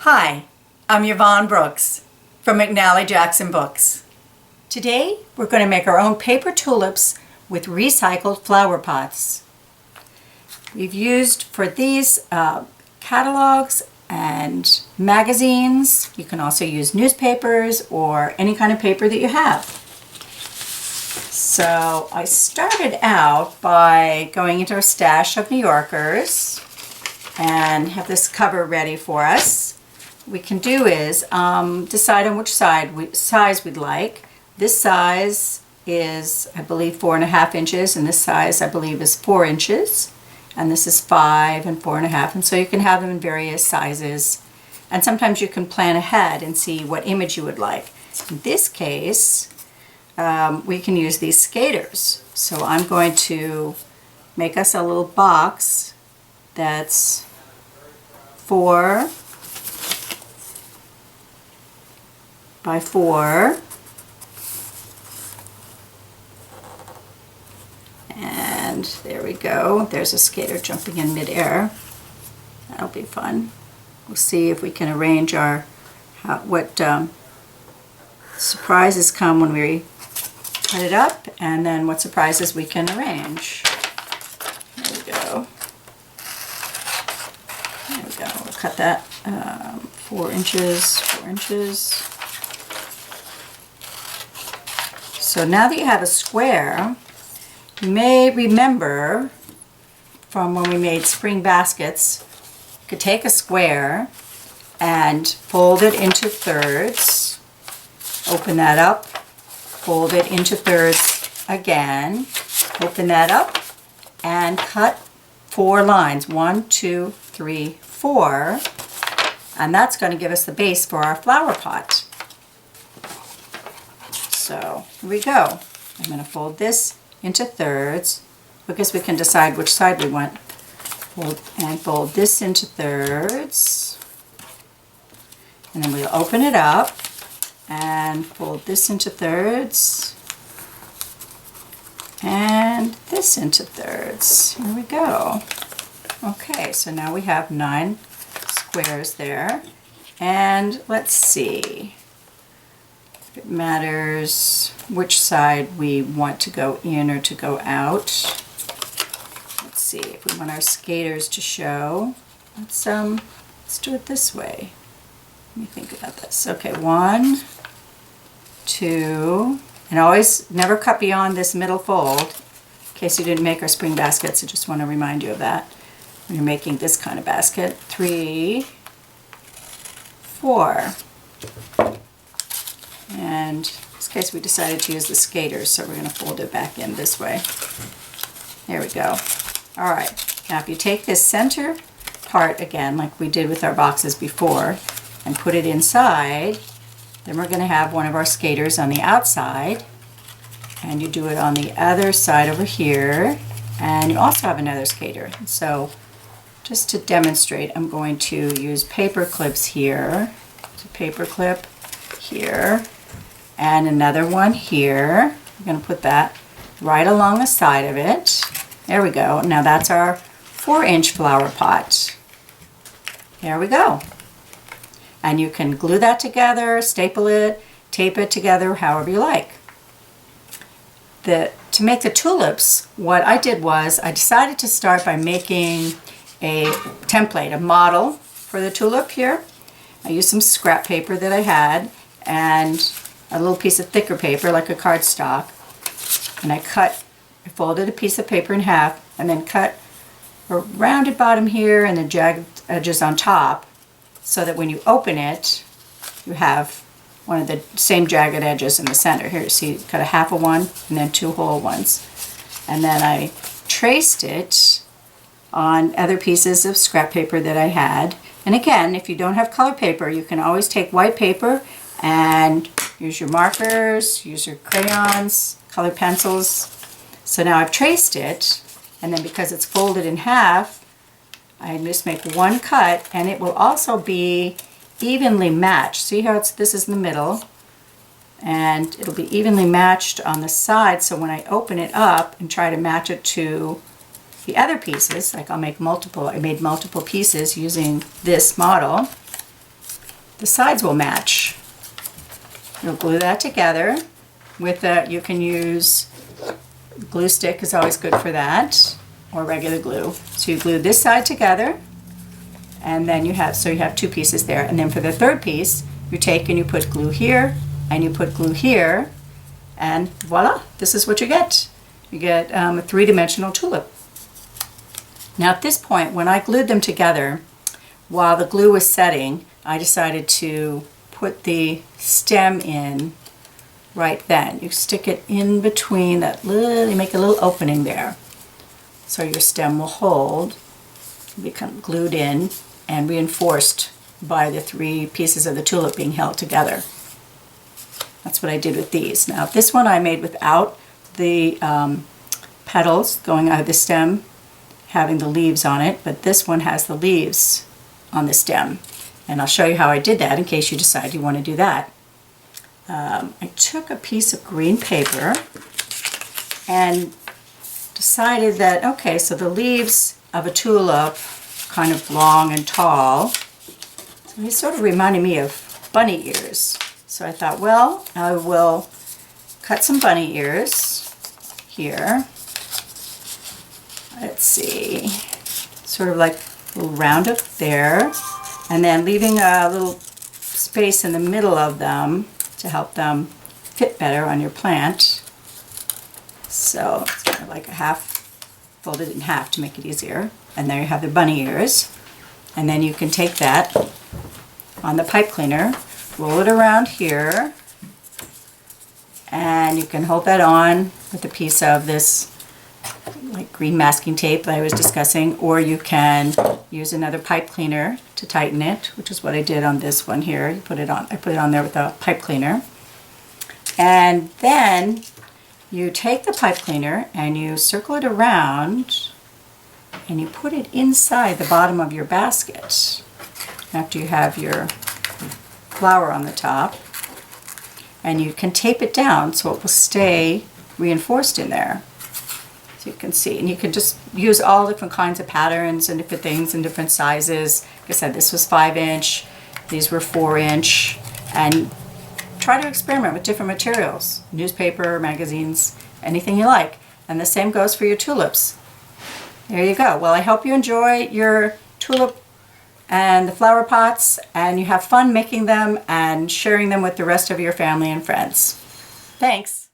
Hi, I'm Yvonne Brooks from McNally Jackson Books. Today we're going to make our own paper tulips with recycled flower pots. We've used for these catalogs and magazines. You can also use newspapers or any kind of paper that you have. So I started out by going into our stash of New Yorkers and have this cover ready for us. What we can do is decide on which size we'd like. This size is, I believe, 4.5 inches, and this size, I believe, is 4 inches. And this is 5 and 4.5, and so you can have them in various sizes. And sometimes you can plan ahead and see what image you would like. In this case, we can use these skaters. So I'm going to make us a little box that's 4 by 4. And there we go. There's a skater jumping in midair. That'll be fun. We'll see if we can arrange what surprises come when we cut it up, and then what surprises we can arrange. There we go. There we go. We'll cut that 4 inches, 4 inches. So now that you have a square, you may remember from when we made spring baskets, you could take a square and fold it into thirds, open that up, fold it into thirds again, open that up, and cut 4 lines, 1, 2, 3, 4, and that's going to give us the base for our flower pot. So here we go. I'm going to fold this into thirds because we can decide which side we want. Fold this into thirds, and then we'll open it up and fold this into thirds and this into thirds. Here we go. Okay, so now we have 9 squares there, and let's see. It matters which side we want to go in or to go out. Let's see if we want our skaters to show. Let's do it this way. Let me think about this. Okay, 1, 2, and always never cut beyond this middle fold. In case you didn't make our spring baskets, I just want to remind you of that when you're making this kind of basket. 3, 4. And in this case we decided to use the skaters, so we're going to fold it back in this way. There we go. Alright, now if you take this center part again, like we did with our boxes before, and put it inside, then we're going to have one of our skaters on the outside, and you do it on the other side over here, and you also have another skater. So just to demonstrate, I'm going to use paper clips here. There's a paper clip here, and another one here. I'm going to put that right along the side of it. There we go. Now that's our 4-inch flower pot. There we go. And you can glue that together, staple it, tape it together, however you like. To make the tulips, what I did was I decided to start by making a template, a model for the tulip here. I used some scrap paper that I had and a little piece of thicker paper like a cardstock, and I folded a piece of paper in half and then cut a rounded bottom here and the jagged edges on top, so that when you open it you have one of the same jagged edges in the center. Here, see, cut a half of one and then 2 whole ones, and then I traced it on other pieces of scrap paper that I had. And again, if you don't have color paper, you can always take white paper and use your markers, use your crayons, colored pencils. So now I've traced it, and then because it's folded in half, I just make one cut, and it will also be evenly matched. See how this is in the middle, and it'll be evenly matched on the side, so when I open it up and try to match it to the other pieces, like I made multiple pieces using this model, the sides will match. You'll glue that together with you can use glue stick, is always good for that, or regular glue. So you glue this side together, and then you have 2 pieces there. And then for the third piece, you take and you put glue here, and you put glue here, and voila, this is what you get. You get a 3-dimensional tulip. Now at this point, when I glued them together, while the glue was setting, I decided to put the stem in right then. You stick it in between that little, you make a little opening there. So your stem will hold, become glued in and reinforced by the 3 pieces of the tulip being held together. That's what I did with these. Now this one I made without the petals going out of the stem, having the leaves on it, but this one has the leaves on the stem. And I'll show you how I did that in case you decide you want to do that. I took a piece of green paper and decided that, okay, so the leaves of a tulip, kind of long and tall, so it sort of reminded me of bunny ears. So I thought, well, I will cut some bunny ears here. Let's see, sort of like a little round up there, and then leaving a little space in the middle of them to help them fit better on your plant. So it's kind of like a half, folded in half to make it easier. And there you have the bunny ears. And then you can take that on the pipe cleaner, roll it around here, and you can hold that on with a piece of this like green masking tape that I was discussing, or you can use another pipe cleaner to tighten it, which is what I did on this one here. I put it on there with a pipe cleaner. And then you take the pipe cleaner and you circle it around and you put it inside the bottom of your basket after you have your flower on the top. And you can tape it down so it will stay reinforced in there. You can see, and you can just use all different kinds of patterns and different things and different sizes. Like I said, this was 5-inch, these were 4-inch, and try to experiment with different materials, newspaper, magazines, anything you like. And the same goes for your tulips. There you go. Well, I hope you enjoy your tulip and the flower pots, and you have fun making them and sharing them with the rest of your family and friends. Thanks.